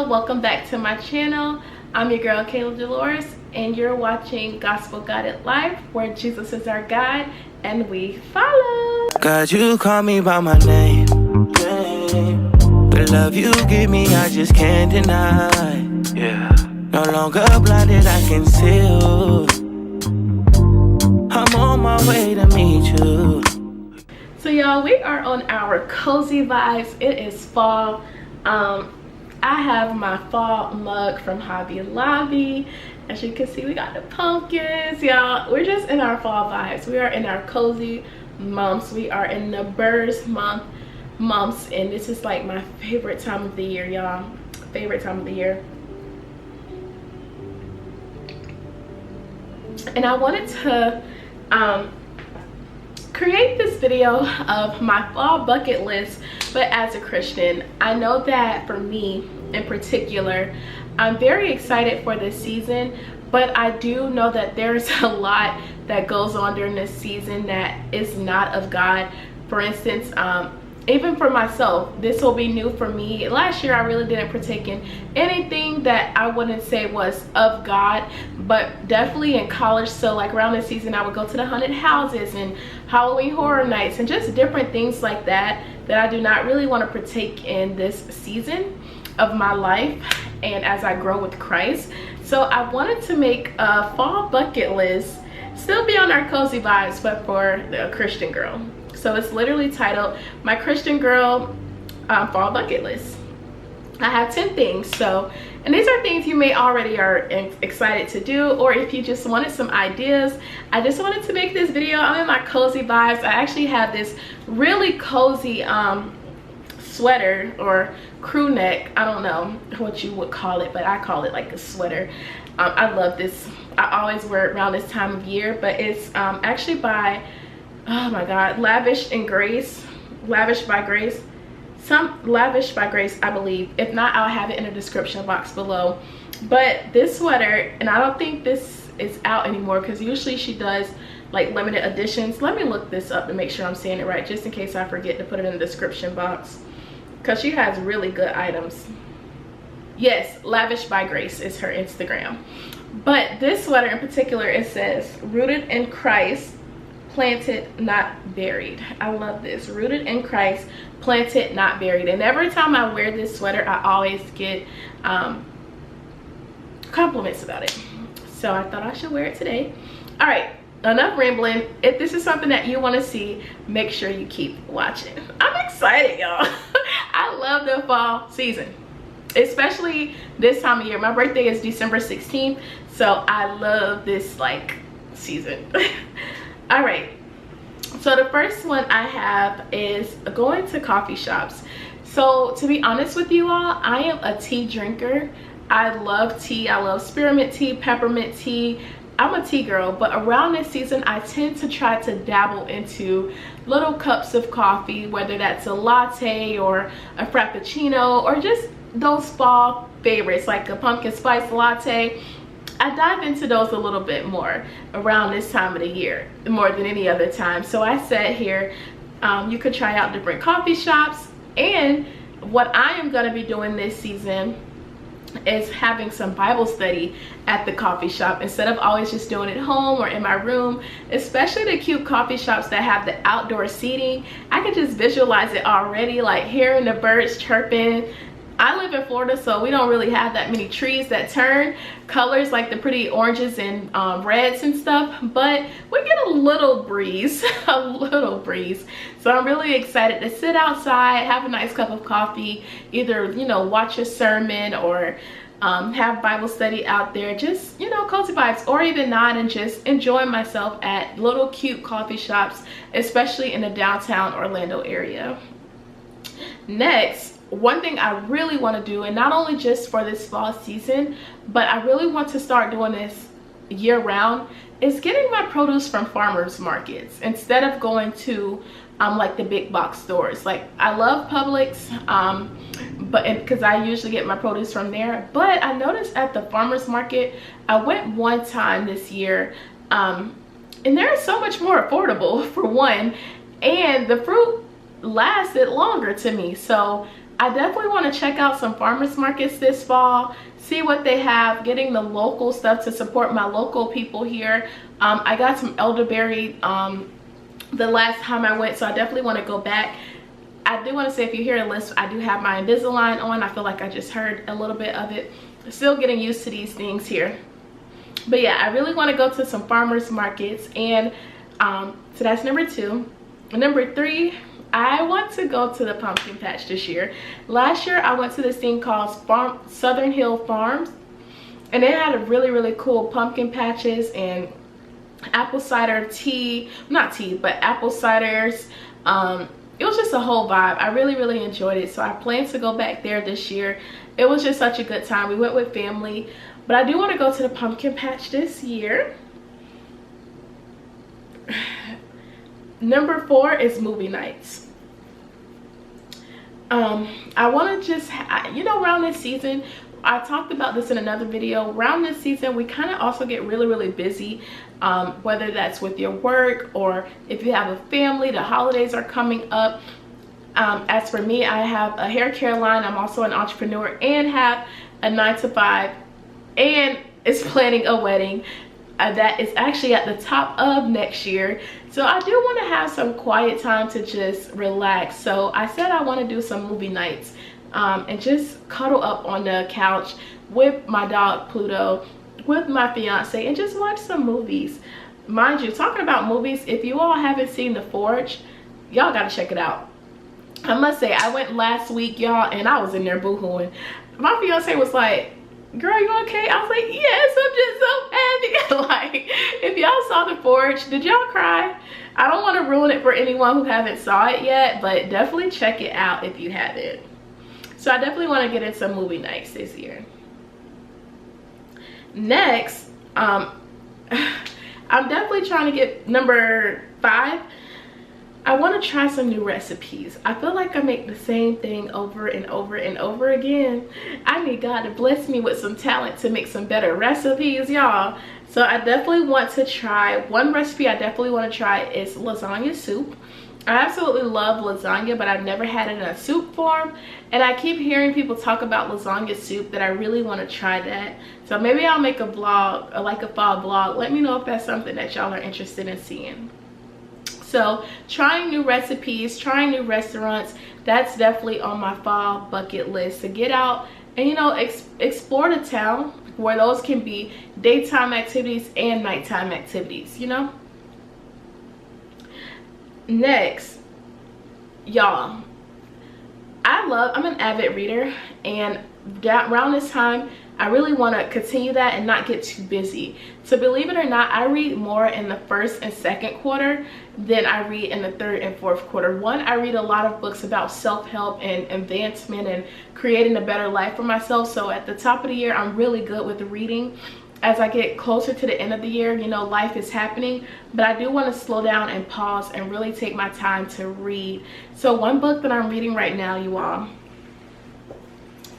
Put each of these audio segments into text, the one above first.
y'all, welcome back to my channel. I'm your girl Kayla Dolores and you're watching Gospel Guided Life, where Jesus is our guide and we follow. God, you call me by my name. The love you give me, I just can't deny. Yeah. No longer blinded, I can see you. I'm on my way to meet you. So y'all, we are on our cozy vibes. It is fall. I have my fall mug from Hobby Lobby. As you can see, we got the pumpkins, y'all. We're just in our fall vibes. We are in our cozy months. We are in the birds months, and this is like my favorite time of the year, y'all. Favorite time of the year. And I wanted to create this video of my fall bucket list, but as a Christian. I know that for me in particular, I'm very excited for this season, but I do know that there's a lot that goes on during this season that is not of God. For instance, even for myself, this will be new for me. Last year I really didn't partake in anything that I wouldn't say was of God, but definitely in college. So like around this season I would go to the haunted houses and Halloween horror nights and just different things like that I do not really want to partake in this season of my life and as I grow with Christ. So I wanted to make a fall bucket list, still be on our cozy vibes, but for the Christian girl. So it's literally titled My Christian Girl Fall Bucket List. I have 10 things. So, and these are things you may already are excited to do, or if you just wanted some ideas. I just wanted to make this video. I'm in my cozy vibes. I actually have this really cozy sweater or crew neck. I don't know what you would call it, but I call it like a sweater. I love this. I always wear it around this time of year, but it's actually by, oh my God, Lavish by Grace, I believe. If not, I'll have it in the description box below. But this sweater, and I don't think this is out anymore because usually she does like limited editions. Let me look this up to make sure I'm saying it right, just in case I forget to put it in the description box, because she has really good items. Yes, Lavish by Grace is her Instagram. But this sweater in particular, it says rooted in Christ, planted, not buried. I love this. Rooted in Christ, planted, not buried. And every time I wear this sweater, I always get compliments about it. So I thought I should wear it today. All right, enough rambling. If this is something that you want to see, make sure you keep watching. I'm excited, y'all. I love the fall season, especially this time of year. My birthday is December 16th, so I love this like season. All right, so the first one I have is going to coffee shops. So to be honest with you all, I am a tea drinker. I love tea. I love spearmint tea, peppermint tea. I'm a tea girl, but around this season I tend to try to dabble into little cups of coffee, whether that's a latte or a frappuccino or just those fall favorites like a pumpkin spice latte. I dive into those a little bit more around this time of the year, more than any other time. So I said here, you could try out different coffee shops. And what I am going to be doing this season is having some Bible study at the coffee shop instead of always just doing it home or in my room. Especially the cute coffee shops that have the outdoor seating. I can just visualize it already, like hearing the birds chirping. I live in Florida, so we don't really have that many trees that turn colors like the pretty oranges and reds and stuff, but we get a little breeze, a little breeze. So I'm really excited to sit outside, have a nice cup of coffee, either, you know, watch a sermon or have Bible study out there, just, you know, cozy vibes, or even not, and just enjoy myself at little cute coffee shops, especially in the downtown Orlando area. Next, one thing I really want to do, and not only just for this fall season, but I really want to start doing this year round, is getting my produce from farmers markets instead of going to like the big box stores. Like I love Publix, but because I usually get my produce from there, but I noticed at the farmers market, I went one time this year, and they're so much more affordable for one, and the fruit lasted longer to me. So I definitely want to check out some farmers markets this fall, see what they have, getting the local stuff to support my local people here. I got some elderberry the last time I went, so I definitely want to go back. I do want to say, if you hear a list, I do have my Invisalign on. I feel like I just heard a little bit of it. Still getting used to these things here. But yeah, I really want to go to some farmers markets. And so that's number 2. Number 3, I want to go to the pumpkin patch this year. Last year, I went to this thing called Southern Hill Farms. And they had a really cool pumpkin patches and apple cider tea. Not tea, but apple ciders. It was just a whole vibe. I really enjoyed it. So I plan to go back there this year. It was just such a good time. We went with family. But I do want to go to the pumpkin patch this year. Number 4 is movie nights. I want to just, around this season, I talked about this in another video. Around this season, we kind of also get really busy, whether that's with your work or if you have a family. The holidays are coming up. As for me, I have a hair care line. I'm also an entrepreneur and have a 9-to-5, and is planning a wedding that is actually at the top of next year. So I do want to have some quiet time to just relax. So I said I want to do some movie nights and just cuddle up on the couch with my dog Pluto, with my fiance, and just watch some movies. Mind you, talking about movies, if you all haven't seen The Forge, y'all gotta check it out. I must say, I went last week, y'all, and I was in there boo-hooing. My fiance was like, girl, you okay? I was like, yes, I'm just so happy. Like, if y'all saw The Forge, did y'all cry? I don't want to ruin it for anyone who haven't saw it yet, but definitely check it out if you haven't. So I definitely want to get in some movie nights this year. Next, I'm definitely trying to get number 5. I want to try some new recipes. I feel like I make the same thing over and over again. I need God to bless me with some talent to make some better recipes, y'all. So I definitely want to try, one recipe I definitely want to try is lasagna soup. I absolutely love lasagna, but I've never had it in a soup form. And I keep hearing people talk about lasagna soup that I really want to try that. So maybe I'll make a vlog, or like a fall vlog. Let me know if that's something that y'all are interested in seeing. So trying new recipes, trying new restaurants, that's definitely on my fall bucket list, to get out and explore the town, where those can be daytime activities and nighttime activities, Next, y'all, I'm an avid reader, and around this time I really want to continue that and not get too busy. So believe it or not, I read more in the 1st and 2nd quarter than I read in the 3rd and 4th quarter. One, I read a lot of books about self-help and advancement and creating a better life for myself. So at the top of the year, I'm really good with reading. As I get closer to the end of the year, life is happening, but I do want to slow down and pause and really take my time to read. So one book that I'm reading right now, you all,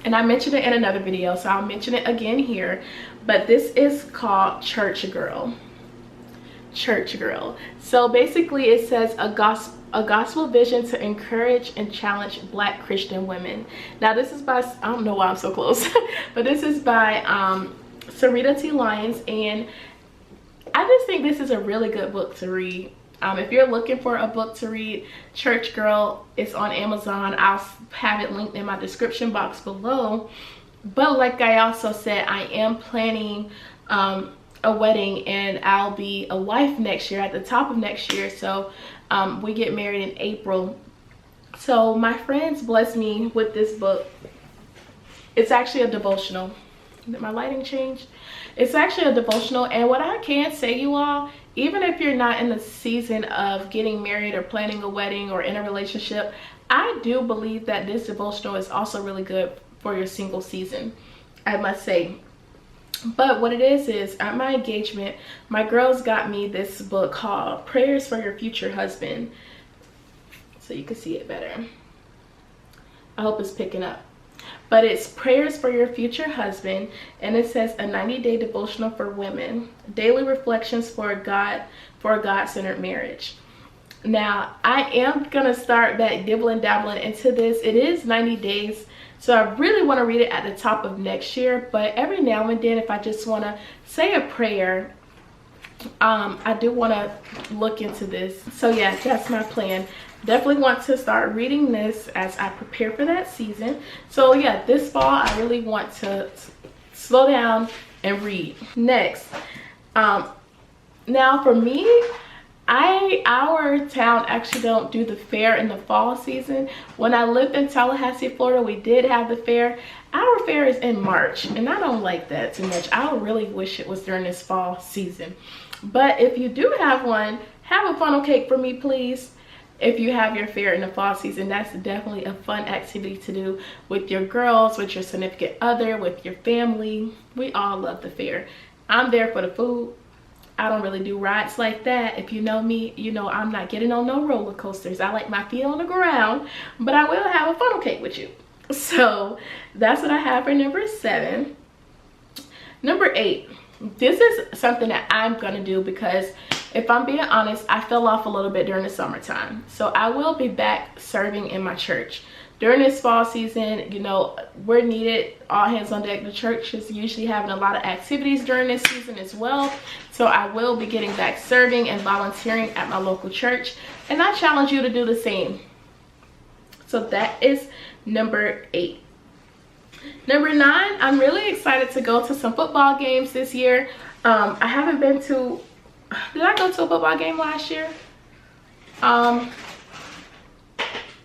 and I mentioned it in another video, so I'll mention it again here, but this is called Church Girl. Church Girl. So basically it says a gospel vision to encourage and challenge Black Christian women. Now this is by, I don't know why I'm so close, but this is by Sarita T. Lyons, and I just think this is a really good book to read. If you're looking for a book to read, Church Girl is on Amazon. I'll have it linked in my description box below. But like I also said, I am planning a wedding, and I'll be a wife next year, at the top of next year. So we get married in April. So my friends blessed me with this book. It's actually a devotional. Did my lighting change? It's actually a devotional, and what I can say, you all, even if you're not in the season of getting married or planning a wedding or in a relationship, I do believe that this devotional is also really good for your single season, I must say. But what it is at my engagement, my girls got me this book called Prayers for Your Future Husband, so you can see it better. I hope it's picking up. But it's Prayers for Your Future Husband, and it says a 90-day devotional for women, daily reflections for a God-centered marriage. Now I am gonna start back dibbling dabbling into this. It is 90 days, so I really want to read it at the top of next year, but every now and then if I just want to say a prayer, I do want to look into this. So yeah, that's my plan. Definitely want to start reading this as I prepare for that season. So yeah, this fall I really want to slow down and read. Next, now for me, our town actually don't do the fair in the fall season. When I lived in Tallahassee, Florida, we did have the fair. Our fair is in March, and I don't like that too much. I really wish it was during this fall season. But if you do have one, have a funnel cake for me, please. If you have your fair in the fall season, that's definitely a fun activity to do with your girls, with your significant other, with your family. We all love the fair. I'm there for the food. I don't really do rides like that. If you know me, you know I'm not getting on no roller coasters. I like my feet on the ground, but I will have a funnel cake with you. So that's what I have for number 7. Number 8, this is something that I'm gonna do because if I'm being honest, I fell off a little bit during the summertime. So I will be back serving in my church. During this fall season, you know, we're needed, all hands on deck. The church is usually having a lot of activities during this season as well. So I will be getting back serving and volunteering at my local church. And I challenge you to do the same. So that is number 8. Number 9, I'm really excited to go to some football games this year. I haven't been to, did I go to a football game last year?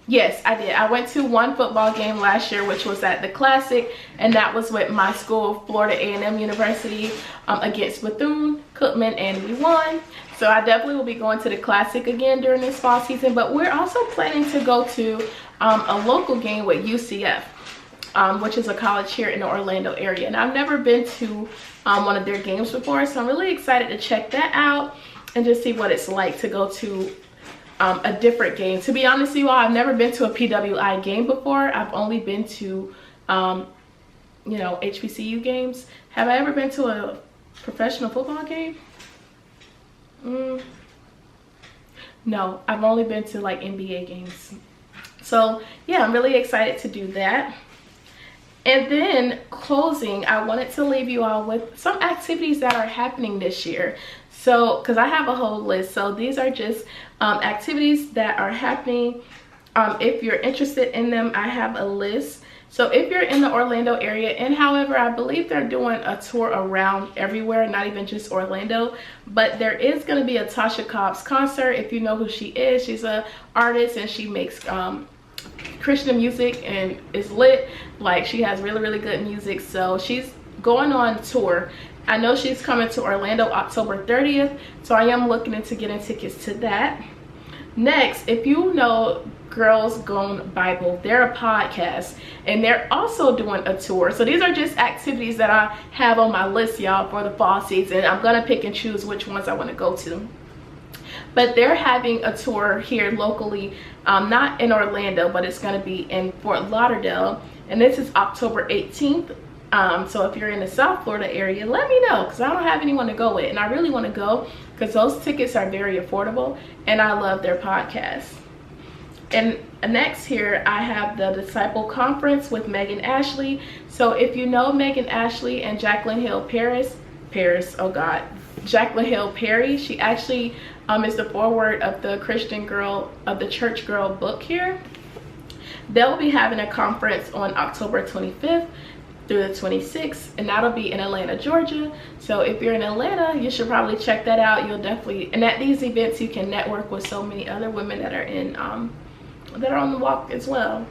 Yes, I did. I went to one football game last year, which was at the Classic, and that was with my school, Florida A&M University, against Bethune-Cookman, and we won. So I definitely will be going to the Classic again during this fall season, but we're also planning to go to a local game with UCF, which is a college here in the Orlando area. And I've never been to one of their games before, so I'm really excited to check that out and just see what it's like to go to a different game. To be honest with you all, I've never been to a PWI game before. I've only been to, you know, HBCU games. Have I ever been to a professional football game? No, I've only been to like NBA games. So yeah, I'm really excited to do that. And then closing, I wanted to leave you all with some activities that are happening this year. So, because I have a whole list. So these are just activities that are happening. If you're interested in them, I have a list. So if you're in the Orlando area, and however, I believe they're doing a tour around everywhere, not even just Orlando, but there is going to be a Tasha Cobbs concert. If you know who she is, she's an artist and she makes Christian music and is lit. Like, she has really, really good music. So she's going on tour. I know she's coming to Orlando October 30th, so I am looking into getting tickets to that. Next, if you know Girls Gone Bible, they're a podcast and they're also doing a tour. So these are just activities that I have on my list, y'all, for the fall season. I'm gonna pick and choose which ones I want to go to. But they're having a tour here locally, not in Orlando, but it's going to be in Fort Lauderdale, and this is October 18th. So if you're in the South Florida area, let me know, because I don't have anyone to go with, and I really want to go because those tickets are very affordable and I love their podcast. And next here I have the Disciple Conference with Megan Ashley. So if you know Megan Ashley and Jacqueline Hill Jacqueline Hill Perry, she actually is the foreword of the Church Girl book here. They'll be having a conference on October 25th through the 26th, and that'll be in Atlanta, Georgia. So if you're in Atlanta, you should probably check that out. You'll definitely, and at these events you can network with so many other women that are in that are on the walk as well.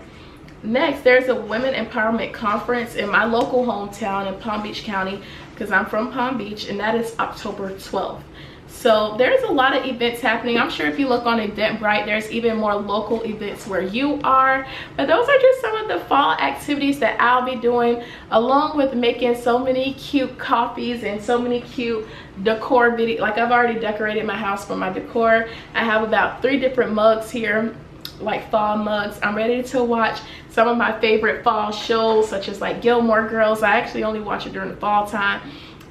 Next, there's a women empowerment conference in my local hometown in Palm Beach County, because I'm from Palm Beach, and that is October 12th. So there's a lot of events happening. I'm sure if you look on Eventbrite, there's even more local events where you are. But those are just some of the fall activities that I'll be doing, along with making so many cute coffees and so many cute decor videos. Like, I've already decorated my house for my decor. I have about 3 different mugs here, like fall mugs. I'm ready to watch some of my favorite fall shows, such as like Gilmore Girls. I actually only watch it during the fall time,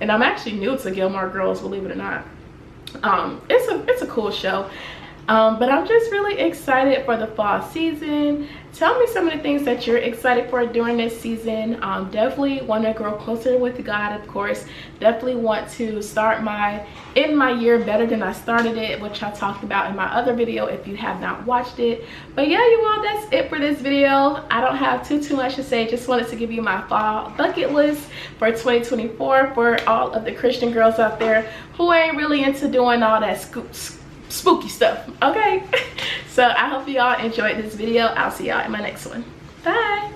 and I'm actually new to Gilmore Girls, believe it or not. It's a cool show. But I'm just really excited for the fall season. Tell me some of the things that you're excited for during this season. Definitely want to grow closer with God, of course. Definitely want to start my year better than I started it, which I talked about in my other video if you have not watched it. But yeah, you all, that's it for this video. I don't have too much to say. Just wanted to give you my fall bucket list for 2024 for all of the Christian girls out there who ain't really into doing all that spooky stuff. Okay. So I hope you all enjoyed this video. I'll see y'all in my next one. Bye.